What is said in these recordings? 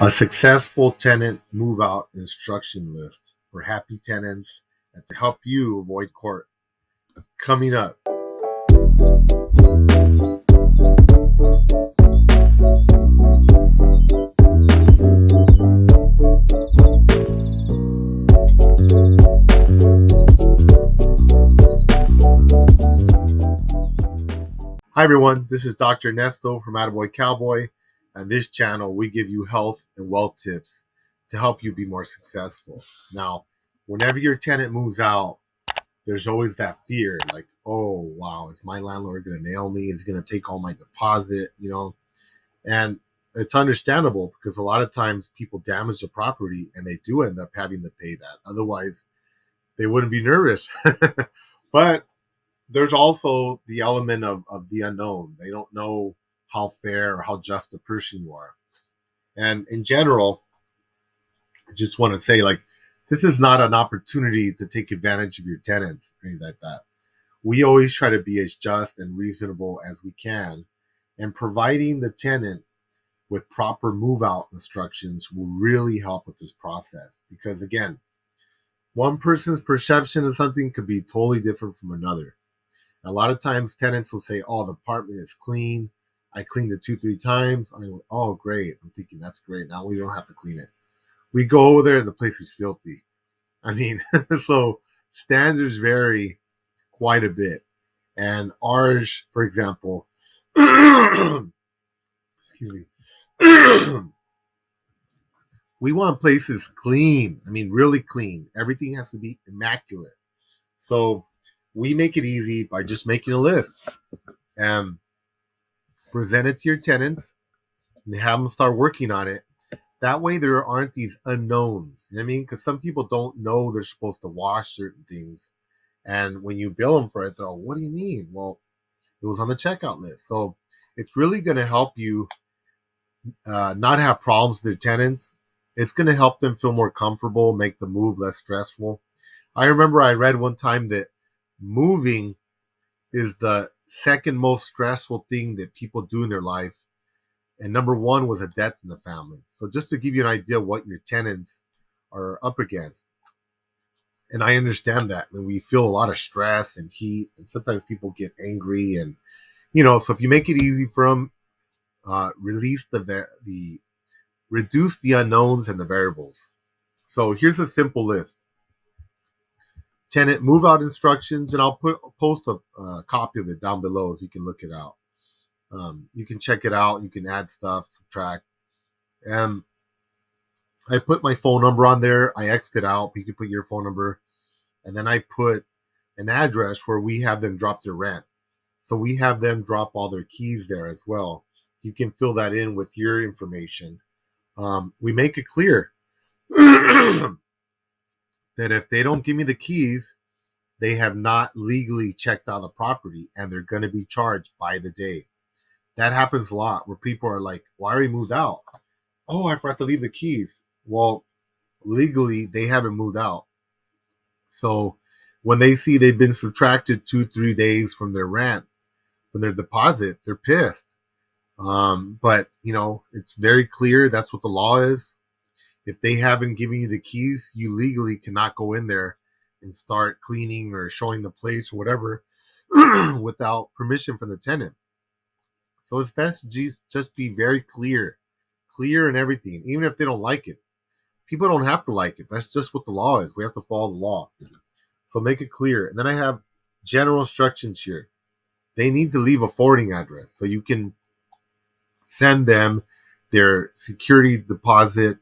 A successful tenant move out instruction list for happy tenants and to help you avoid court. Coming up. Hi everyone, this is Dr. Ernesto from AttaBoyCowBoy. On this channel, we give you health and wealth tips to help you be more successful. Now, whenever your tenant moves out, there's always that fear, like, oh, wow, is my landlord going to nail me? Is he going to take all my deposit? And it's understandable because a lot of times people damage the property and they do end up having to pay that. Otherwise, they wouldn't be nervous. But there's also the element of the unknown. They don't know how fair or how just a person you are. And in general, I just want to say, like, this is not an opportunity to take advantage of your tenants or anything like that. We always try to be as just and reasonable as we can. And providing the tenant with proper move-out instructions will really help with this process. Because, again, one person's perception of something could be totally different from another. A lot of times tenants will say, oh, the apartment is clean. I cleaned it 2-3 times. I go, oh, great. I'm thinking that's great. Now we don't have to clean it. We go over there and the place is filthy. I mean, so standards vary quite a bit. And ours, for example, excuse me, we want places clean. I mean, really clean. Everything has to be immaculate. So we make it easy by just making a list and present it to your tenants and have them start working on it. That way there aren't these unknowns. You know what I mean? Because some people don't know they're supposed to wash certain things. And when you bill them for it, they're like, what do you mean? Well, it was on the checkout list. So it's really going to help you not have problems with their tenants. It's going to help them feel more comfortable, make the move less stressful. I remember I read one time that moving is the second most stressful thing that people do in their life. And number one was a death in the family. So just to give you an idea of what your tenants are up against. And I understand that when we feel a lot of stress and heat, and sometimes people get angry, and so if you make it easy for them, reduce the unknowns and the variables. So here's a simple list. Tenant move out instructions, and I'll post a copy of it down below so you can look it out. You can check it out. You can add stuff, subtract. And I put my phone number on there. I X'd it out. You can put your phone number. And then I put an address where we have them drop their rent. So we have them drop all their keys there as well. You can fill that in with your information. We make it clear that if they don't give me the keys, they have not legally checked out the property and they're going to be charged by the day. That happens a lot where people are like, why are you moved out? Oh, I forgot to leave the keys. Well, legally, they haven't moved out. So when they see they've been subtracted 2-3 days from their rent, from their deposit, they're pissed. But, it's very clear. That's what the law is. If they haven't given you the keys, you legally cannot go in there and start cleaning or showing the place or whatever without permission from the tenant. So it's best to just be very clear in everything, even if they don't like it. People don't have to like it. That's just what the law is. We have to follow the law. So make it clear. And then I have general instructions here. They need to leave a forwarding address so you can send them their security deposit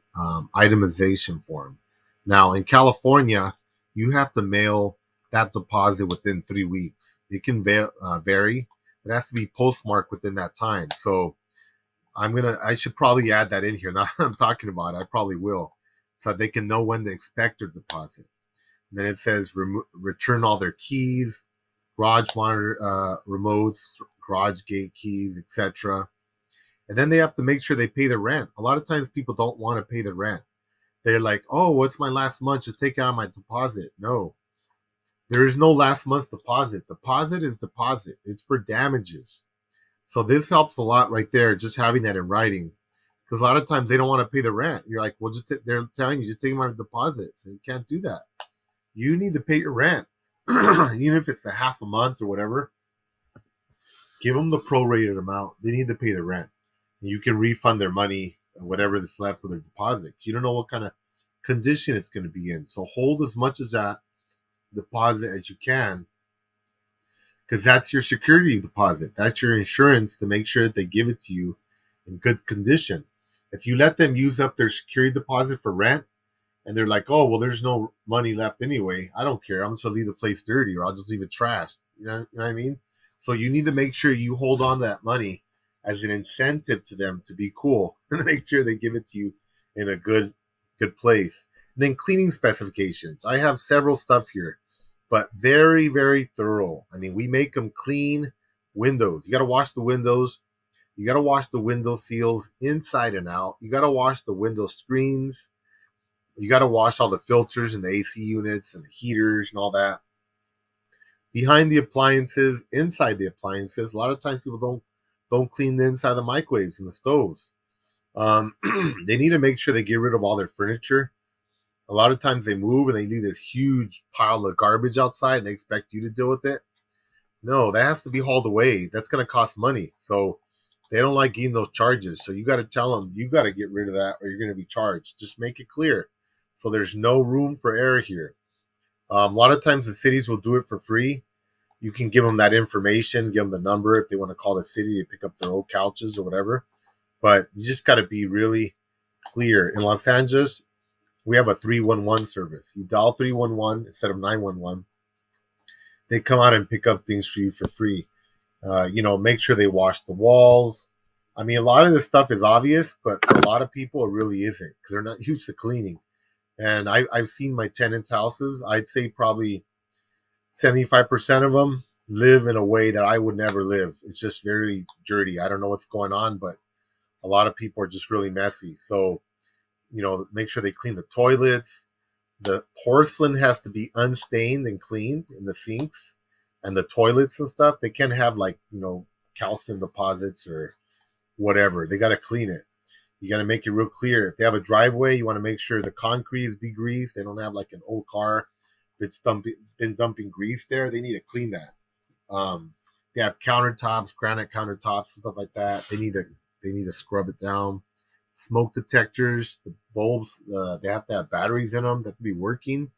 itemization form. Now, in California, you have to mail that deposit within 3 weeks. It can vary. It has to be postmarked within that time. So I should probably add that in here. Now I'm talking about it, I probably will, so they can know when to expect their deposit. And then it says return all their keys, garage monitor remotes, garage gate keys, etc. And then they have to make sure they pay the rent. A lot of times people don't want to pay the rent. They're like, oh, what's my last month? Just take out my deposit. No, there is no last month's deposit. Deposit is deposit. It's for damages. So this helps a lot right there, just having that in writing. Because a lot of times they don't want to pay the rent. You're like, well, they're telling you just take my deposit. So you can't do that. You need to pay your rent, even if it's a half a month or whatever. Give them the prorated amount. They need to pay the rent. And you can refund their money, whatever that's left of their deposit. You don't know what kind of condition it's going to be in. So hold as much as that deposit as you can, because that's your security deposit. That's your insurance to make sure that they give it to you in good condition. If you let them use up their security deposit for rent and they're like, oh, well, there's no money left anyway, I don't care. I'm just going to leave the place dirty, or I'll just leave it trashed. You know what I mean? So you need to make sure you hold on to that money as an incentive to them to be cool and make sure they give it to you in a good place. And then cleaning specifications. I have several stuff here, but very, very thorough. I mean, we make them clean windows. You got to wash the windows. You got to wash the window seals inside and out. You got to wash the window screens. You got to wash all the filters and the AC units and the heaters and all that. Behind the appliances, inside the appliances, a lot of times people don't clean the inside of the microwaves and the stoves. They need to make sure they get rid of all their furniture. A lot of times they move and they leave this huge pile of garbage outside and they expect you to deal with it. No, that has to be hauled away. That's going to cost money. So they don't like getting those charges. So you got to tell them, you got to get rid of that or you're going to be charged. Just make it clear. So there's no room for error here. A lot of times the cities will do it for free. You can give them that information, give them the number if they want to call the city to pick up their old couches or whatever. But you just got to be really clear. In Los Angeles, we have a 311 service. You dial 311 instead of 911. They come out and pick up things for you for free. Make sure they wash the walls. I mean, a lot of this stuff is obvious, but for a lot of people, it really isn't because they're not used to cleaning. And I've seen my tenants' houses. I'd say probably 75% of them live in a way that I would never live. It's just very dirty. I don't know what's going on, but a lot of people are just really messy. So, make sure they clean the toilets. The porcelain has to be unstained and cleaned in the sinks and the toilets and stuff. They can't have calcium deposits or whatever. They got to clean it. You got to make it real clear. If they have a driveway, you want to make sure the concrete is degreased. They don't have like an old car that's been dumping grease there. They need to clean that. They have countertops, granite countertops, and stuff like that. They need to scrub it down. Smoke detectors, the bulbs, they have to have batteries in them that can be working.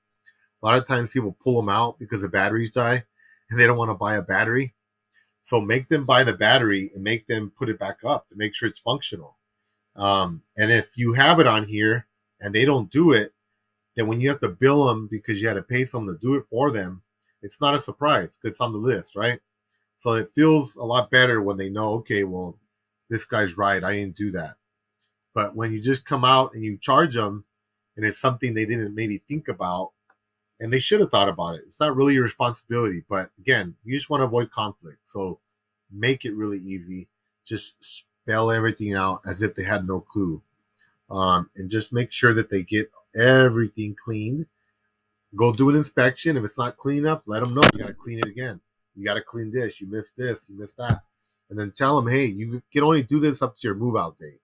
A lot of times people pull them out because the batteries die and they don't want to buy a battery. So make them buy the battery and make them put it back up to make sure it's functional. And if you have it on here and they don't do it, then when you have to bill them because you had to pay someone to do it for them, it's not a surprise because it's on the list, right? So it feels a lot better when they know, okay, well, this guy's right. I didn't do that. But when you just come out and you charge them and it's something they didn't maybe think about and they should have thought about it, it's not really your responsibility. But again, you just want to avoid conflict. So make it really easy. Just spell everything out as if they had no clue. And just make sure that they get everything cleaned. Go do an inspection. If it's not clean enough, let them know. You got to clean it again. You got to clean this. You missed this. You missed that. And then tell them, hey, you can only do this up to your move out date.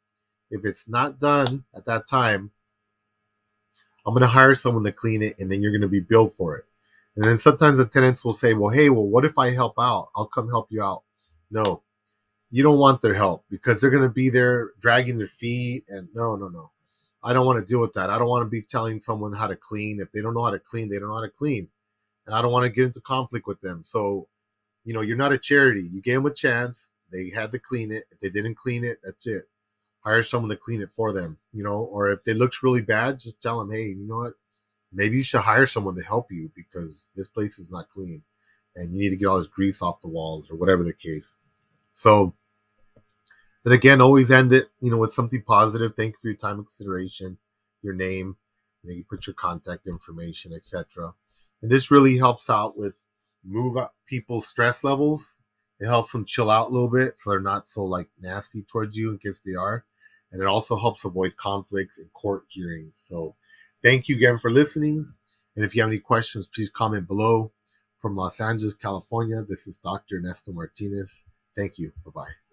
If it's not done at that time, I'm going to hire someone to clean it, and then you're going to be billed for it. And then sometimes the tenants will say, well, hey, what if I help out? I'll come help you out. No, you don't want their help because they're going to be there dragging their feet. And no. I don't want to deal with that. I don't want to be telling someone how to clean. If they don't know how to clean, they don't know how to clean. And I don't want to get into conflict with them. So, you're not a charity. You gave them a chance. They had to clean it. If they didn't clean it, that's it. Hire someone to clean it for them, or if it looks really bad, just tell them, hey, you know what? Maybe you should hire someone to help you because this place is not clean and you need to get all this grease off the walls or whatever the case. So, but again, always end it, with something positive. Thank you for your time and consideration, your name, you put your contact information, etc. And this really helps out with move up people's stress levels. It helps them chill out a little bit so they're not so nasty towards you in case they are. And it also helps avoid conflicts in court hearings. So thank you again for listening. And if you have any questions, please comment below. From Los Angeles, California, this is Dr. Ernesto Martinez. Thank you. Bye-bye.